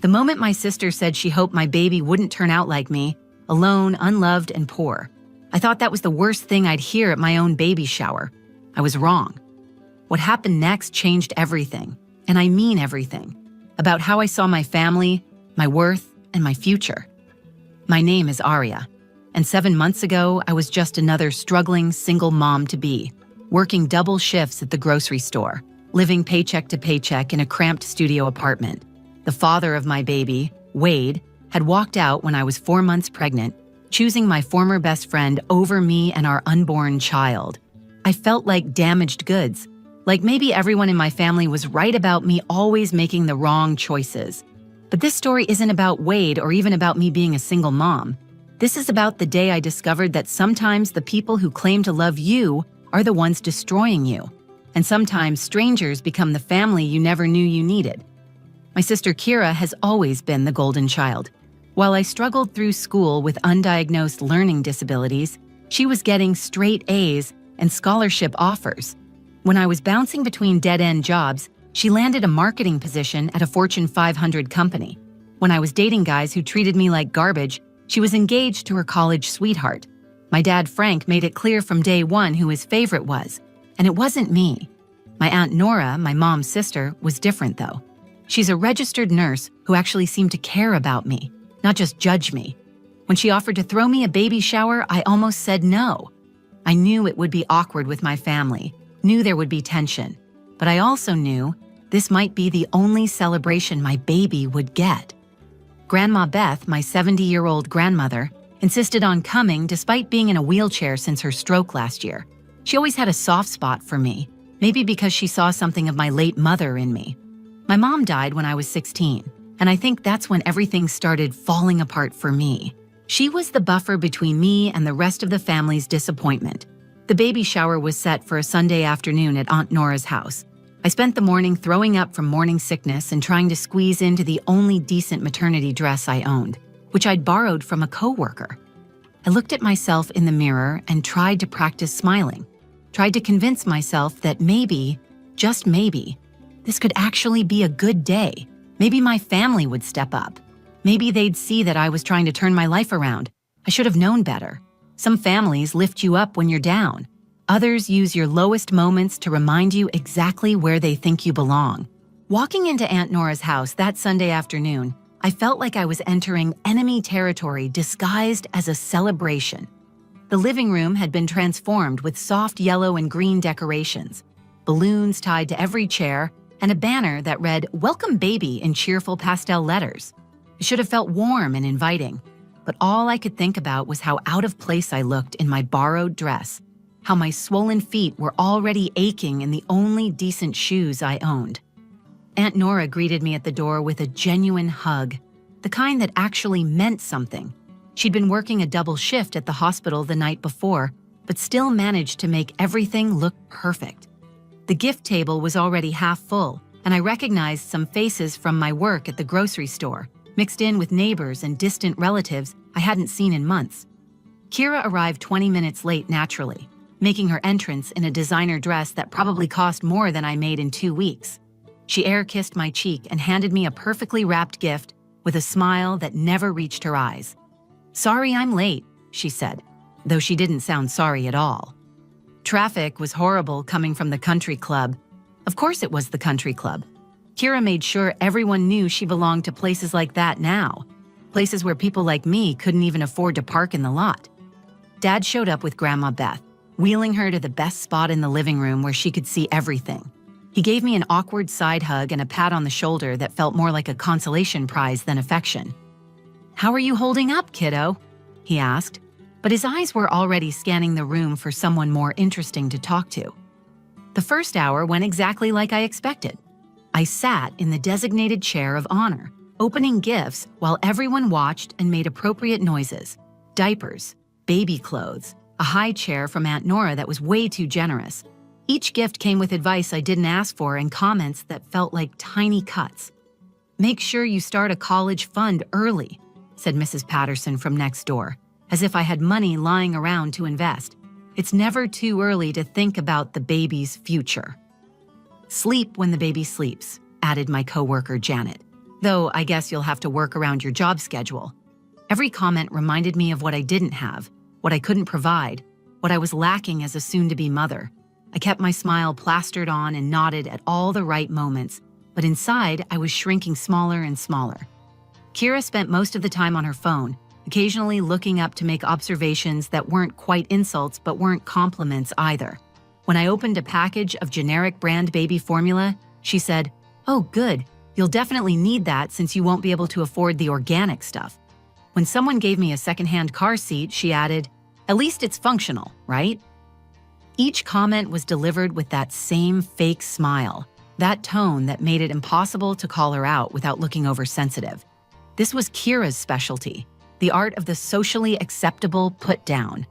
The moment my sister said she hoped my baby wouldn't turn out like me, alone, unloved, and poor, I thought that was the worst thing I'd hear at my own baby shower. I was wrong. What happened next changed everything, and I mean everything, about how I saw my family, my worth, and my future. My name is Aria, and 7 months ago, I was just another struggling single mom-to-be, working double shifts at the grocery store, living paycheck to paycheck in a cramped studio apartment. The father of my baby, Wade, had walked out when I was 4 months pregnant, choosing my former best friend over me and our unborn child. I felt like damaged goods, like maybe everyone in my family was right about me always making the wrong choices. But this story isn't about Wade or even about me being a single mom. This is about the day I discovered that sometimes the people who claim to love you are the ones destroying you. And sometimes strangers become the family you never knew you needed. My sister Kira has always been the golden child. While I struggled through school with undiagnosed learning disabilities, she was getting straight A's and scholarship offers. When I was bouncing between dead-end jobs, she landed a marketing position at a Fortune 500 company. When I was dating guys who treated me like garbage, she was engaged to her college sweetheart. My dad, Frank, made it clear from day one who his favorite was, and it wasn't me. My Aunt Nora, my mom's sister, was different though. She's a registered nurse who actually seemed to care about me, not just judge me. When she offered to throw me a baby shower, I almost said no. I knew it would be awkward with my family, knew there would be tension, but I also knew this might be the only celebration my baby would get. Grandma Beth, my 70-year-old grandmother, insisted on coming despite being in a wheelchair since her stroke last year. She always had a soft spot for me, maybe because she saw something of my late mother in me. My mom died when I was 16, and I think that's when everything started falling apart for me. She was the buffer between me and the rest of the family's disappointment. The baby shower was set for a Sunday afternoon at Aunt Nora's house. I spent the morning throwing up from morning sickness and trying to squeeze into the only decent maternity dress I owned, which I'd borrowed from a coworker. I looked at myself in the mirror and tried to practice smiling, tried to convince myself that maybe, just maybe, this could actually be a good day. Maybe my family would step up. Maybe they'd see that I was trying to turn my life around. I should have known better. Some families lift you up when you're down. Others use your lowest moments to remind you exactly where they think you belong. Walking into Aunt Nora's house that Sunday afternoon, I felt like I was entering enemy territory disguised as a celebration. The living room had been transformed with soft yellow and green decorations, balloons tied to every chair, and a banner that read, "Welcome Baby" in cheerful pastel letters. It should have felt warm and inviting, but all I could think about was how out of place I looked in my borrowed dress, how my swollen feet were already aching in the only decent shoes I owned. Aunt Nora greeted me at the door with a genuine hug, the kind that actually meant something. She'd been working a double shift at the hospital the night before, but still managed to make everything look perfect. The gift table was already half full, and I recognized some faces from my work at the grocery store, mixed in with neighbors and distant relatives I hadn't seen in months. Kira arrived 20 minutes late naturally, making her entrance in a designer dress that probably cost more than I made in 2 weeks. She air-kissed my cheek and handed me a perfectly wrapped gift with a smile that never reached her eyes. "Sorry I'm late," she said, though she didn't sound sorry at all. Traffic was horrible coming from the country club. Of course it was the country club. Kira made sure everyone knew she belonged to places like that now, places where people like me couldn't even afford to park in the lot. Dad showed up with Grandma Beth, wheeling her to the best spot in the living room where she could see everything. He gave me an awkward side hug and a pat on the shoulder that felt more like a consolation prize than affection. "How are you holding up, kiddo?" he asked, but his eyes were already scanning the room for someone more interesting to talk to. The first hour went exactly like I expected. I sat in the designated chair of honor, opening gifts while everyone watched and made appropriate noises. Diapers, baby clothes, a high chair from Aunt Nora that was way too generous. Each gift came with advice I didn't ask for and comments that felt like tiny cuts. "Make sure you start a college fund early," said Mrs. Patterson from next door, as if I had money lying around to invest. "It's never too early to think about the baby's future." "Sleep when the baby sleeps," added my coworker Janet. Though I guess you'll have to work around your job schedule. Every comment reminded me of what I didn't have, what I couldn't provide, what I was lacking as a soon-to-be mother. I kept my smile plastered on and nodded at all the right moments, but inside I was shrinking smaller and smaller. Kira spent most of the time on her phone, occasionally looking up to make observations that weren't quite insults but weren't compliments either. When I opened a package of generic brand baby formula, she said, "Oh, good. You'll definitely need that since you won't be able to afford the organic stuff." When someone gave me a secondhand car seat, she added, "At least it's functional, right?" Each comment was delivered with that same fake smile, that tone that made it impossible to call her out without looking oversensitive. This was Kira's specialty, the art of the socially acceptable put down.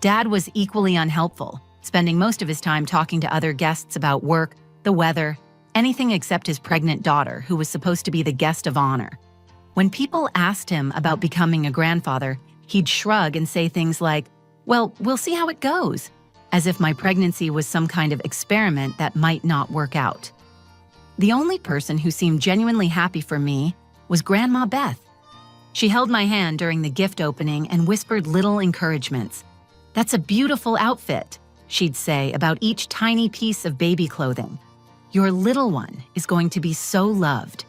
Dad was equally unhelpful, spending most of his time talking to other guests about work, the weather, anything except his pregnant daughter, who was supposed to be the guest of honor. When people asked him about becoming a grandfather, he'd shrug and say things like, "Well, we'll see how it goes," as if my pregnancy was some kind of experiment that might not work out. The only person who seemed genuinely happy for me was Grandma Beth. She held my hand during the gift opening and whispered little encouragements. "That's a beautiful outfit," she'd say about each tiny piece of baby clothing. "Your little one is going to be so loved."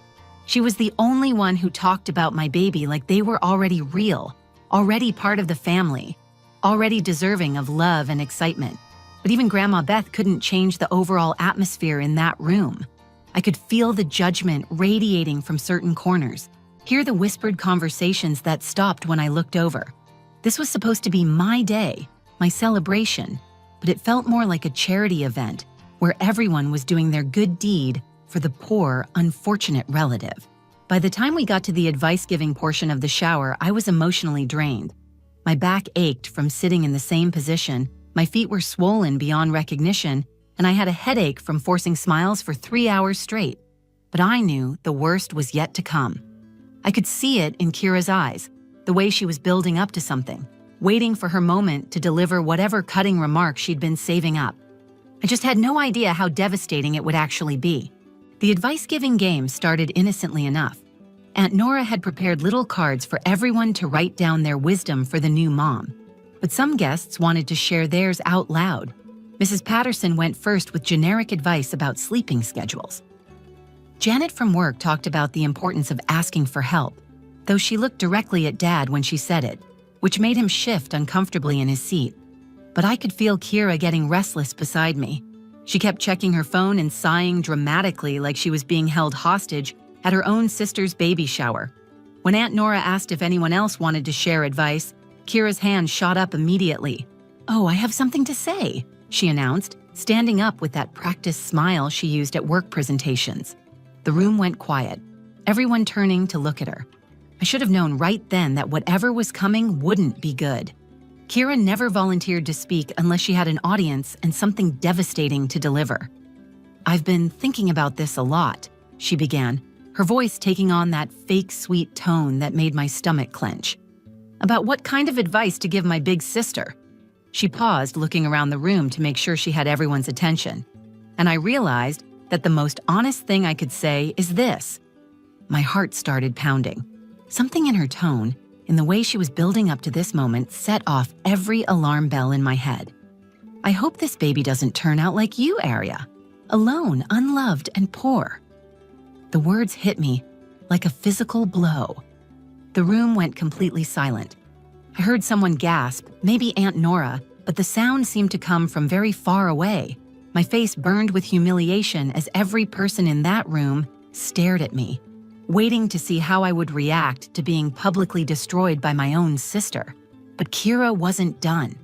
She was the only one who talked about my baby like they were already real, already part of the family, already deserving of love and excitement. But even Grandma Beth couldn't change the overall atmosphere in that room. I could feel the judgment radiating from certain corners, hear the whispered conversations that stopped when I looked over. This was supposed to be my day, my celebration, but it felt more like a charity event where everyone was doing their good deed for the poor, unfortunate relative. By the time we got to the advice-giving portion of the shower, I was emotionally drained. My back ached from sitting in the same position, my feet were swollen beyond recognition, and I had a headache from forcing smiles for 3 hours straight. But I knew the worst was yet to come. I could see it in Kira's eyes, the way she was building up to something, waiting for her moment to deliver whatever cutting remark she'd been saving up. I just had no idea how devastating it would actually be. The advice-giving game started innocently enough. Aunt Nora had prepared little cards for everyone to write down their wisdom for the new mom. But some guests wanted to share theirs out loud. Mrs. Patterson went first with generic advice about sleeping schedules. Janet from work talked about the importance of asking for help, though she looked directly at Dad when she said it, which made him shift uncomfortably in his seat. But I could feel Kira getting restless beside me. She kept checking her phone and sighing dramatically like she was being held hostage at her own sister's baby shower. When Aunt Nora asked if anyone else wanted to share advice, Kira's hand shot up immediately. "Oh, I have something to say," she announced, standing up with that practiced smile she used at work presentations. The room went quiet, everyone turning to look at her. I should have known right then that whatever was coming wouldn't be good. Kira never volunteered to speak unless she had an audience and something devastating to deliver. "I've been thinking about this a lot," she began, her voice taking on that fake sweet tone that made my stomach clench. "About what kind of advice to give my big sister." She paused, looking around the room to make sure she had everyone's attention. And I realized that the most honest thing I could say is this. My heart started pounding. Something in her tone, in the way she was building up to this moment, set off every alarm bell in my head. "I hope this baby doesn't turn out like you, Aria. Alone, unloved, and poor." The words hit me like a physical blow. The room went completely silent. I heard someone gasp, maybe Aunt Nora, but the sound seemed to come from very far away. My face burned with humiliation as every person in that room stared at me, waiting to see how I would react to being publicly destroyed by my own sister. But Kira wasn't done.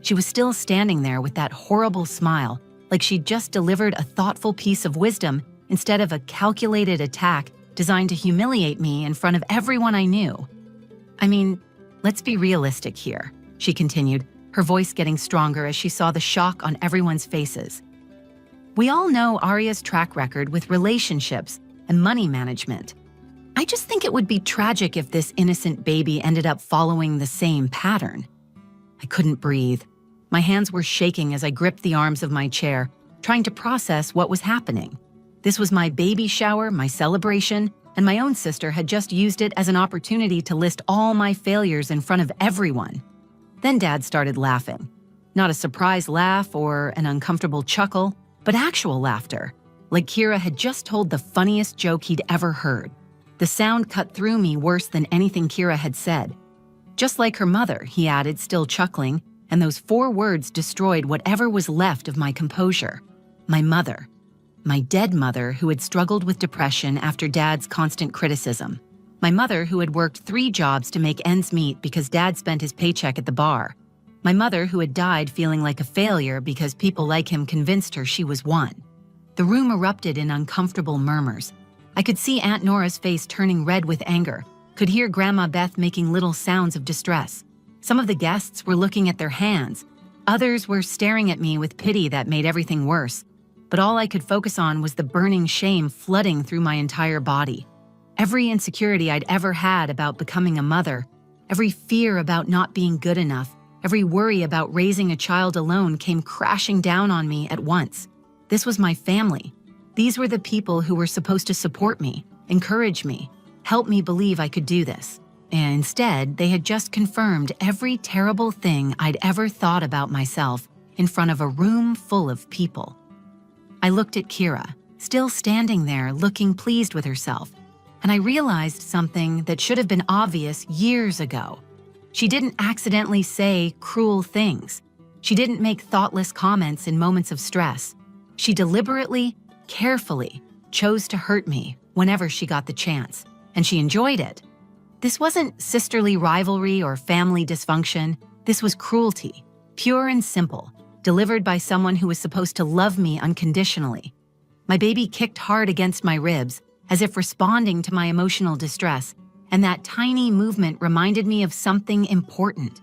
She was still standing there with that horrible smile, like she'd just delivered a thoughtful piece of wisdom instead of a calculated attack designed to humiliate me in front of everyone I knew. "I mean, let's be realistic here," she continued, her voice getting stronger as she saw the shock on everyone's faces. "We all know Aria's track record with relationships and money management. I just think it would be tragic if this innocent baby ended up following the same pattern." I couldn't breathe. My hands were shaking as I gripped the arms of my chair, trying to process what was happening. This was my baby shower, my celebration, and my own sister had just used it as an opportunity to list all my failures in front of everyone. Then Dad started laughing. Not a surprise laugh or an uncomfortable chuckle, but actual laughter, like Kira had just told the funniest joke he'd ever heard. The sound cut through me worse than anything Kira had said. Just like her mother, he added, still chuckling, and those 4 words destroyed whatever was left of my composure. My mother. My dead mother who had struggled with depression after Dad's constant criticism. My mother who had worked 3 jobs to make ends meet because Dad spent his paycheck at the bar. My mother who had died feeling like a failure because people like him convinced her she was one. The room erupted in uncomfortable murmurs. I could see Aunt Nora's face turning red with anger, could hear Grandma Beth making little sounds of distress. Some of the guests were looking at their hands. Others were staring at me with pity that made everything worse. But all I could focus on was the burning shame flooding through my entire body. Every insecurity I'd ever had about becoming a mother, every fear about not being good enough, every worry about raising a child alone came crashing down on me at once. This was my family. These were the people who were supposed to support me, encourage me, help me believe I could do this. And instead, they had just confirmed every terrible thing I'd ever thought about myself in front of a room full of people. I looked at Kira, still standing there looking pleased with herself, and I realized something that should have been obvious years ago. She didn't accidentally say cruel things. She didn't make thoughtless comments in moments of stress. She deliberately, carefully chose to hurt me whenever she got the chance, and she enjoyed it. This wasn't sisterly rivalry or family dysfunction. This was cruelty, pure and simple, delivered by someone who was supposed to love me unconditionally. My baby kicked hard against my ribs, as if responding to my emotional distress, and that tiny movement reminded me of something important.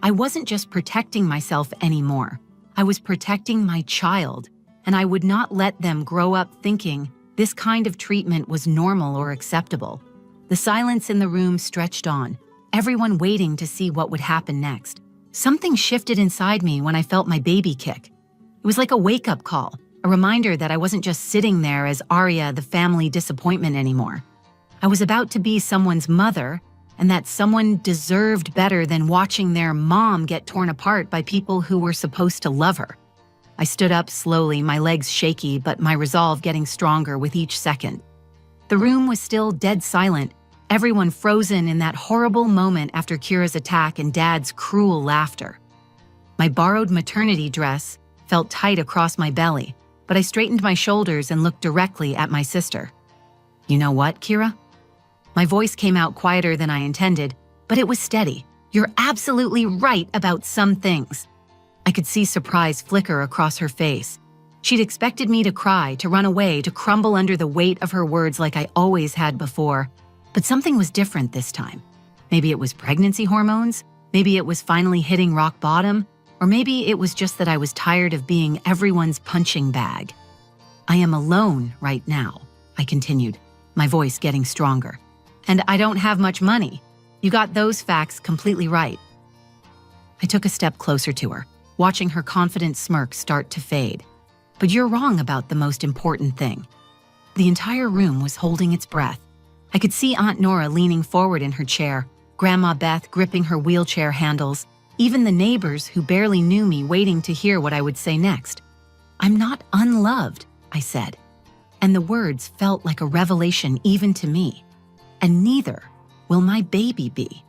I wasn't just protecting myself anymore. I was protecting my child, and I would not let them grow up thinking this kind of treatment was normal or acceptable. The silence in the room stretched on, everyone waiting to see what would happen next. Something shifted inside me when I felt my baby kick. It was like a wake-up call, a reminder that I wasn't just sitting there as Arya, the family disappointment anymore. I was about to be someone's mother, and that someone deserved better than watching their mom get torn apart by people who were supposed to love her. I stood up slowly, my legs shaky, but my resolve getting stronger with each second. The room was still dead silent, everyone frozen in that horrible moment after Kira's attack and Dad's cruel laughter. My borrowed maternity dress felt tight across my belly, but I straightened my shoulders and looked directly at my sister. "You know what, Kira?" My voice came out quieter than I intended, but it was steady. "You're absolutely right about some things." I could see surprise flicker across her face. She'd expected me to cry, to run away, to crumble under the weight of her words like I always had before. But something was different this time. Maybe it was pregnancy hormones, maybe it was finally hitting rock bottom, or maybe it was just that I was tired of being everyone's punching bag. "I am alone right now," I continued, my voice getting stronger. "And I don't have much money. You got those facts completely right." I took a step closer to her, watching her confident smirk start to fade. "But you're wrong about the most important thing." The entire room was holding its breath. I could see Aunt Nora leaning forward in her chair, Grandma Beth gripping her wheelchair handles, even the neighbors who barely knew me waiting to hear what I would say next. "I'm not unloved," I said, and the words felt like a revelation even to me. "And neither will my baby be."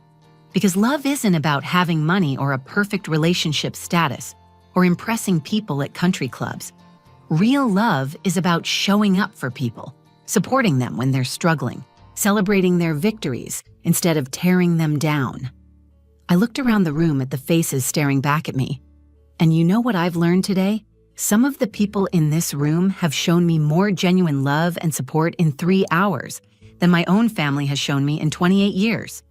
Because love isn't about having money or a perfect relationship status or impressing people at country clubs. Real love is about showing up for people, supporting them when they're struggling, celebrating their victories instead of tearing them down. I looked around the room at the faces staring back at me. And you know what I've learned today? Some of the people in this room have shown me more genuine love and support in 3 hours than my own family has shown me in 28 years.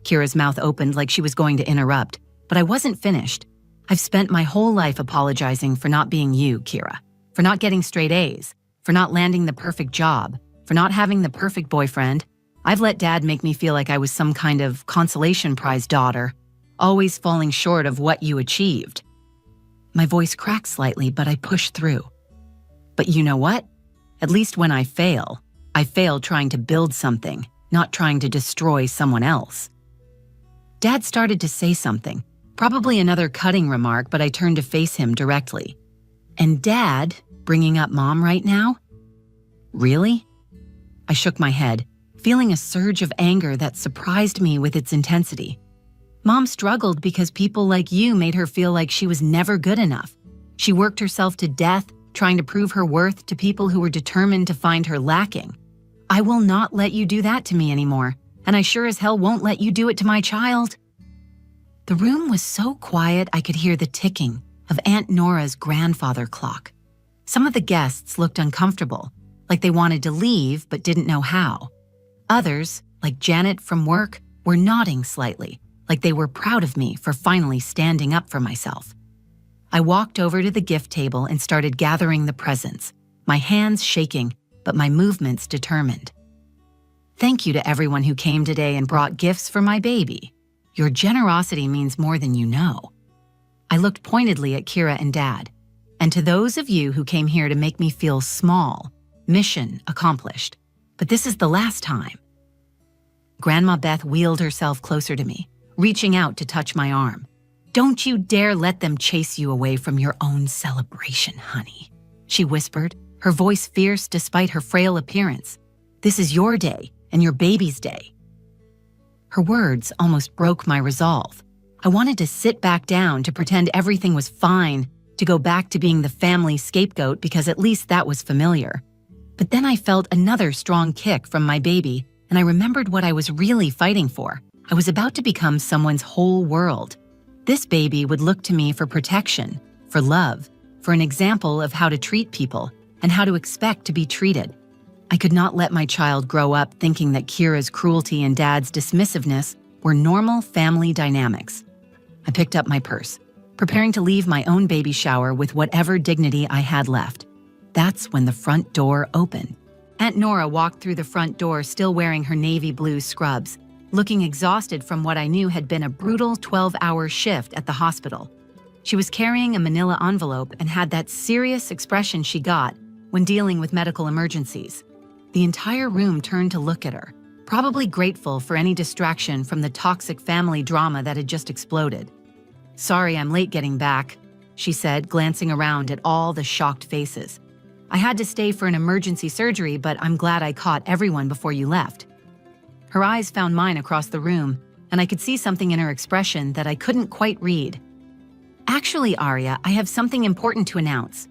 Kira's mouth opened like she was going to interrupt, but I wasn't finished. I've spent my whole life apologizing for not being you, Kira, for not getting straight A's, for not landing the perfect job, for not having the perfect boyfriend. I've let Dad make me feel like I was some kind of consolation prize daughter, always falling short of what you achieved. My voice cracked slightly, but I pushed through. But you know what? At least when I fail, I failed trying to build something, not trying to destroy someone else. Dad started to say something, probably another cutting remark, but I turned to face him directly. And Dad, bringing up Mom right now? Really? I shook my head, feeling a surge of anger that surprised me with its intensity. Mom struggled because people like you made her feel like she was never good enough. She worked herself to death, trying to prove her worth to people who were determined to find her lacking. I will not let you do that to me anymore, and I sure as hell won't let you do it to my child. The room was so quiet I could hear the ticking of Aunt Nora's grandfather clock. Some of the guests looked uncomfortable, like they wanted to leave but didn't know how. Others, like Janet from work, were nodding slightly, like they were proud of me for finally standing up for myself. I walked over to the gift table and started gathering the presents, my hands shaking, but my movements determined. Thank you to everyone who came today and brought gifts for my baby. Your generosity means more than you know. I looked pointedly at Kira and Dad. And to those of you who came here to make me feel small, mission accomplished. But this is the last time. Grandma Beth wheeled herself closer to me, reaching out to touch my arm. Don't you dare let them chase you away from your own celebration, honey, she whispered, her voice fierce despite her frail appearance. This is your day and your baby's day. Her words almost broke my resolve. I wanted to sit back down to pretend everything was fine, to go back to being the family scapegoat because at least that was familiar. But then I felt another strong kick from my baby, and I remembered what I was really fighting for. I was about to become someone's whole world. This baby would look to me for protection, for love, for an example of how to treat people and how to expect to be treated. I could not let my child grow up thinking that Kira's cruelty and Dad's dismissiveness were normal family dynamics. I picked up my purse, preparing to leave my own baby shower with whatever dignity I had left. That's when the front door opened. Aunt Nora walked through the front door still wearing her navy blue scrubs, looking exhausted from what I knew had been a brutal 12-hour shift at the hospital. She was carrying a manila envelope and had that serious expression she got when dealing with medical emergencies. The entire room turned to look at her, probably grateful for any distraction from the toxic family drama that had just exploded. Sorry I'm late getting back, she said, glancing around at all the shocked faces. I had to stay for an emergency surgery, but I'm glad I caught everyone before you left. Her eyes found mine across the room, and I could see something in her expression that I couldn't quite read. Actually, Arya, I have something important to announce.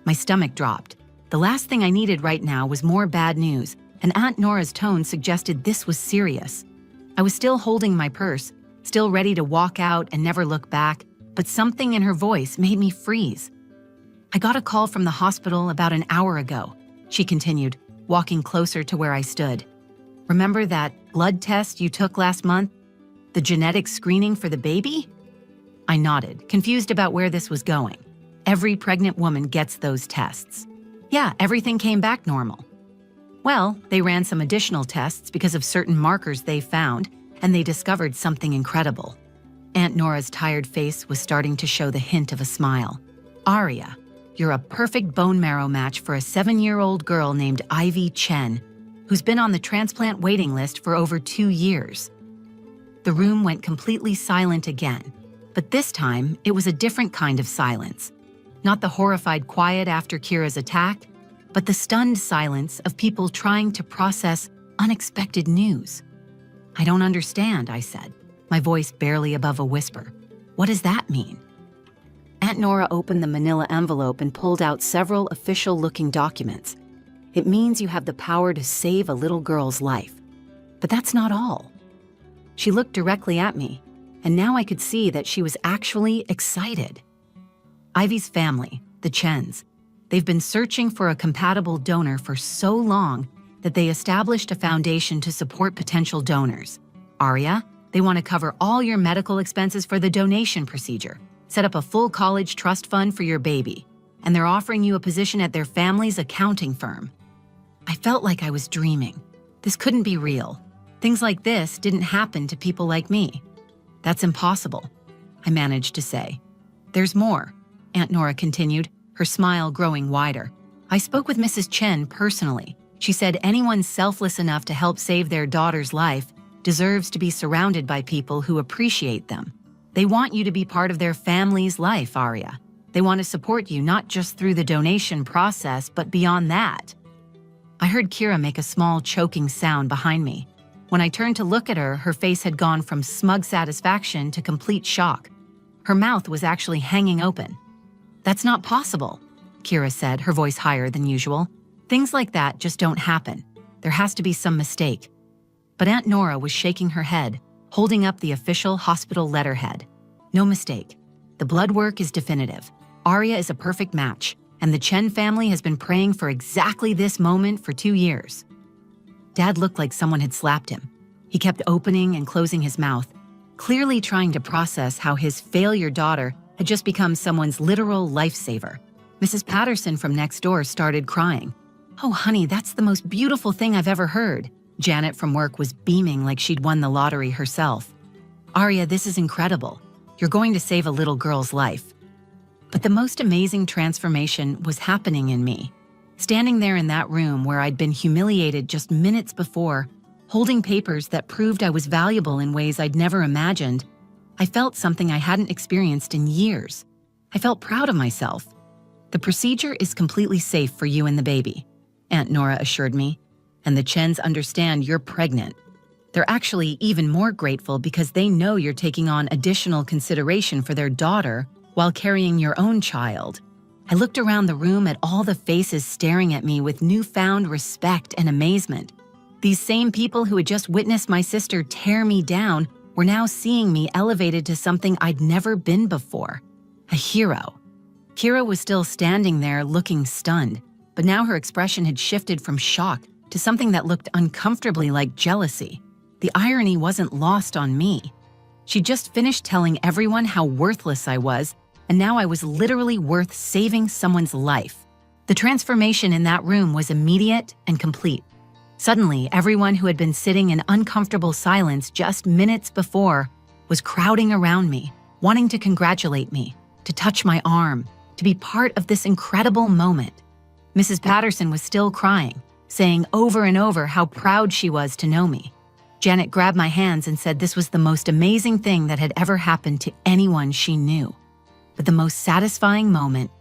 My stomach dropped. The last thing I needed right now was more bad news, and Aunt Nora's tone suggested this was serious. I was still holding my purse, still ready to walk out and never look back, but something in her voice made me freeze. I got a call from the hospital about an hour ago, she continued, walking closer to where I stood. Remember that blood test you took last month? The genetic screening for the baby? I nodded, confused about where this was going. Every pregnant woman gets those tests. Yeah, everything came back normal. Well, they ran some additional tests because of certain markers they found, and they discovered something incredible. Aunt Nora's tired face was starting to show the hint of a smile. Arya, you're a perfect bone marrow match for a 7-year-old girl named Ivy Chen, who's been on the transplant waiting list for over 2 years. The room went completely silent again, but this time it was a different kind of silence. Not the horrified quiet after Kira's attack, but the stunned silence of people trying to process unexpected news. I don't understand, I said, my voice barely above a whisper. What does that mean? Aunt Nora opened the manila envelope and pulled out several official-looking documents. It means you have the power to save a little girl's life. But that's not all. She looked directly at me, and now I could see that she was actually excited. Ivy's family, the Chens, they've been searching for a compatible donor for so long that they established a foundation to support potential donors. Arya, they want to cover all your medical expenses for the donation procedure, set up a full college trust fund for your baby, and they're offering you a position at their family's accounting firm. I felt like I was dreaming. This couldn't be real. Things like this didn't happen to people like me. That's impossible, I managed to say. There's more, Aunt Nora continued, her smile growing wider. I spoke with Mrs. Chen personally. She said anyone selfless enough to help save their daughter's life deserves to be surrounded by people who appreciate them. They want you to be part of their family's life, Arya. They want to support you not just through the donation process, but beyond that. I heard Kira make a small choking sound behind me. When I turned to look at her, her face had gone from smug satisfaction to complete shock. Her mouth was actually hanging open. "That's not possible," Kira said, her voice higher than usual. "Things like that just don't happen. There has to be some mistake." But Aunt Nora was shaking her head, holding up the official hospital letterhead. "No mistake. The blood work is definitive. Arya is a perfect match, and the Chen family has been praying for exactly this moment for 2 years." Dad looked like someone had slapped him. He kept opening and closing his mouth, clearly trying to process how his failure daughter had just become someone's literal lifesaver. Mrs. Patterson from next door started crying. "Oh, honey, that's the most beautiful thing I've ever heard." Janet from work was beaming like she'd won the lottery herself. "Arya, this is incredible. You're going to save a little girl's life." But the most amazing transformation was happening in me. Standing there in that room where I'd been humiliated just minutes before, holding papers that proved I was valuable in ways I'd never imagined, I felt something I hadn't experienced in years. I felt proud of myself. "The procedure is completely safe for you and the baby," Aunt Nora assured me, "and the Chens understand you're pregnant. They're actually even more grateful because they know you're taking on additional consideration for their daughter while carrying your own child." I looked around the room at all the faces staring at me with newfound respect and amazement. These same people who had just witnessed my sister tear me down were now seeing me elevated to something I'd never been before. A hero. Kira was still standing there looking stunned, but now her expression had shifted from shock to something that looked uncomfortably like jealousy. The irony wasn't lost on me. She'd just finished telling everyone how worthless I was, and now I was literally worth saving someone's life. The transformation in that room was immediate and complete. Suddenly, everyone who had been sitting in uncomfortable silence just minutes before was crowding around me, wanting to congratulate me, to touch my arm, to be part of this incredible moment. Mrs. Patterson was still crying, saying over and over how proud she was to know me. Janet grabbed my hands and said this was the most amazing thing that had ever happened to anyone she knew. But the most satisfying moment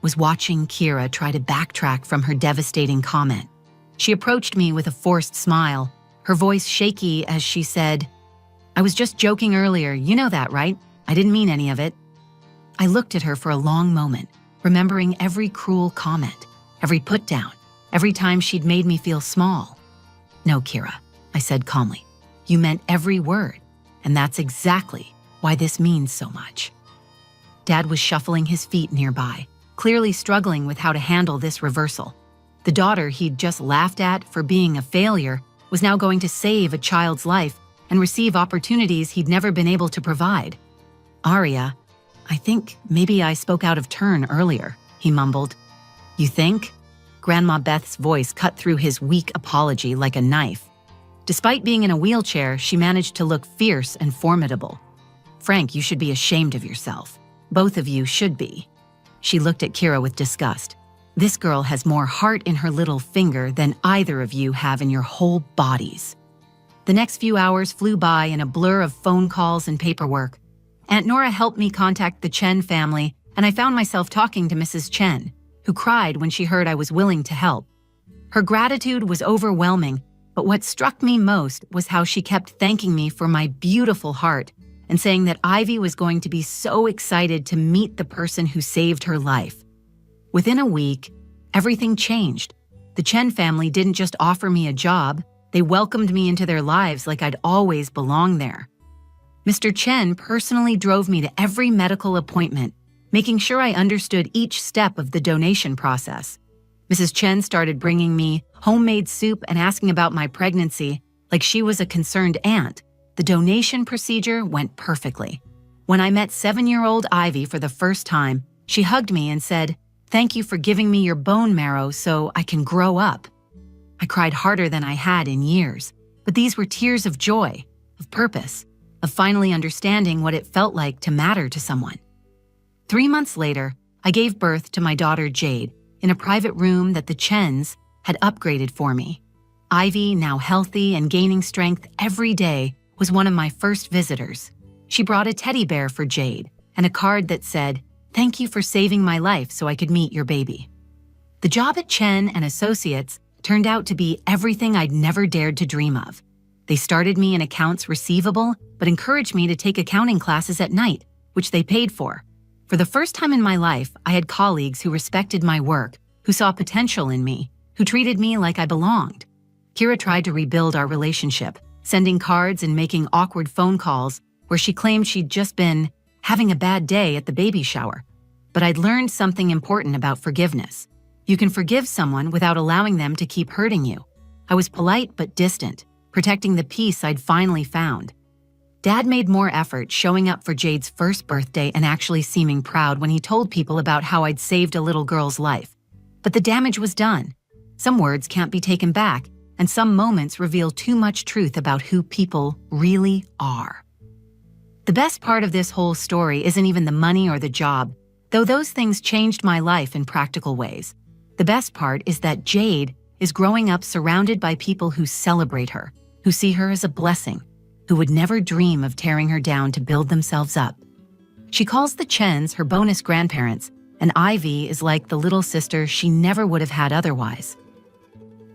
was watching Kira try to backtrack from her devastating comment. She approached me with a forced smile, her voice shaky as she said, "I was just joking earlier, you know that, right? I didn't mean any of it." I looked at her for a long moment, remembering every cruel comment, every put-down, every time she'd made me feel small. "No, Kira," I said calmly. "You meant every word, and that's exactly why this means so much." Dad was shuffling his feet nearby, clearly struggling with how to handle this reversal. The daughter he'd just laughed at for being a failure was now going to save a child's life and receive opportunities he'd never been able to provide. "Arya, I think maybe I spoke out of turn earlier," he mumbled. "You think?" Grandma Beth's voice cut through his weak apology like a knife. Despite being in a wheelchair, she managed to look fierce and formidable. "Frank, you should be ashamed of yourself. Both of you should be." She looked at Kira with disgust. "This girl has more heart in her little finger than either of you have in your whole bodies." The next few hours flew by in a blur of phone calls and paperwork. Aunt Nora helped me contact the Chen family, and I found myself talking to Mrs. Chen, who cried when she heard I was willing to help. Her gratitude was overwhelming, but what struck me most was how she kept thanking me for my beautiful heart and saying that Ivy was going to be so excited to meet the person who saved her life. Within a week, everything changed. The Chen family didn't just offer me a job, they welcomed me into their lives like I'd always belonged there. Mr. Chen personally drove me to every medical appointment, making sure I understood each step of the donation process. Mrs. Chen started bringing me homemade soup and asking about my pregnancy like she was a concerned aunt. The donation procedure went perfectly. When I met 7-year-old Ivy for the first time, she hugged me and said, "Thank you for giving me your bone marrow so I can grow up." I cried harder than I had in years, but these were tears of joy, of purpose, of finally understanding what it felt like to matter to someone. 3 months later, I gave birth to my daughter Jade in a private room that the Chens had upgraded for me. Ivy, now healthy and gaining strength every day, was one of my first visitors. She brought a teddy bear for Jade and a card that said, "Thank you for saving my life so I could meet your baby." The job at Chen and Associates turned out to be everything I'd never dared to dream of. They started me in accounts receivable, but encouraged me to take accounting classes at night, which they paid for. For the first time in my life, I had colleagues who respected my work, who saw potential in me, who treated me like I belonged. Kira tried to rebuild our relationship, sending cards and making awkward phone calls where she claimed she'd just been having a bad day at the baby shower. But I'd learned something important about forgiveness. You can forgive someone without allowing them to keep hurting you. I was polite but distant, protecting the peace I'd finally found. Dad made more effort showing up for Jade's first birthday and actually seeming proud when he told people about how I'd saved a little girl's life. But the damage was done. Some words can't be taken back, and some moments reveal too much truth about who people really are. The best part of this whole story isn't even the money or the job, though those things changed my life in practical ways. The best part is that Jade is growing up surrounded by people who celebrate her, who see her as a blessing, who would never dream of tearing her down to build themselves up. She calls the Chens her bonus grandparents, and Ivy is like the little sister she never would have had otherwise.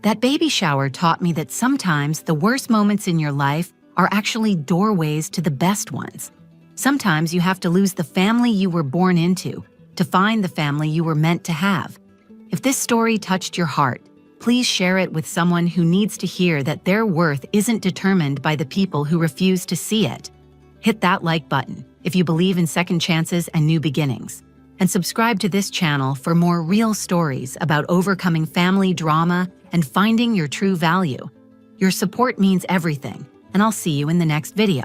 That baby shower taught me that sometimes the worst moments in your life are actually doorways to the best ones. Sometimes you have to lose the family you were born into to find the family you were meant to have. If this story touched your heart, please share it with someone who needs to hear that their worth isn't determined by the people who refuse to see it. Hit that like button if you believe in second chances and new beginnings. And subscribe to this channel for more real stories about overcoming family drama and finding your true value. Your support means everything, and I'll see you in the next video.